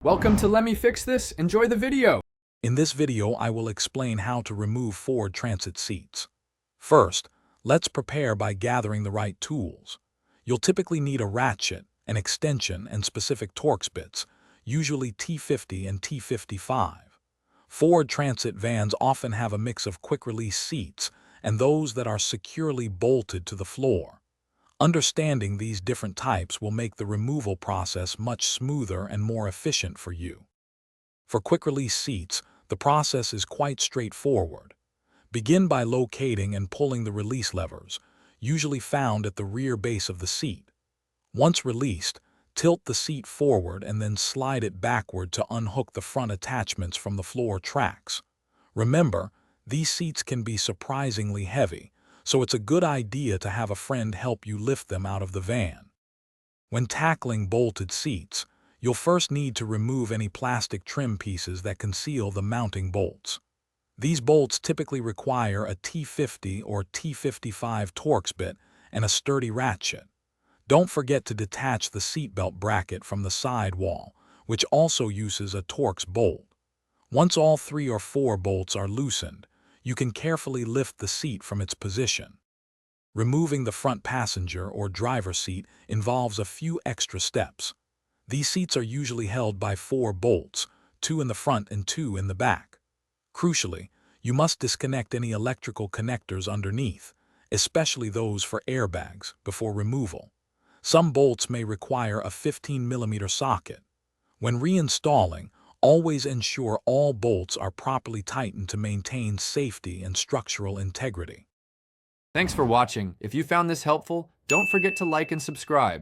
Welcome to Let Me Fix This. Enjoy the video. In this video, I will explain how to remove Ford Transit seats. First, let's prepare by gathering the right tools. You'll typically need a ratchet, an extension, and specific Torx bits, usually T50 and T55. Ford Transit vans often have a mix of quick-release seats and those that are securely bolted to the floor. Understanding these different types will make the removal process much smoother and more efficient for you. For quick-release seats, the process is quite straightforward. Begin by locating and pulling the release levers, usually found at the rear base of the seat. Once released, tilt the seat forward and then slide it backward to unhook the front attachments from the floor tracks. Remember, these seats can be surprisingly heavy, so it's a good idea to have a friend help you lift them out of the van. When tackling bolted seats, you'll first need to remove any plastic trim pieces that conceal the mounting bolts. These bolts typically require a T50 or T55 Torx bit and a sturdy ratchet. Don't forget to detach the seatbelt bracket from the side wall, which also uses a Torx bolt. Once all 3 or 4 bolts are loosened, you can carefully lift the seat from its position. Removing the front passenger or driver seat involves a few extra steps. These seats are usually held by 4 bolts, 2 in the front and 2 in the back. Crucially, you must disconnect any electrical connectors underneath, especially those for airbags, before removal. Some bolts may require a 15mm socket. When reinstalling, always ensure all bolts are properly tightened to maintain safety and structural integrity. Thanks for watching. If you found this helpful, don't forget to like and subscribe.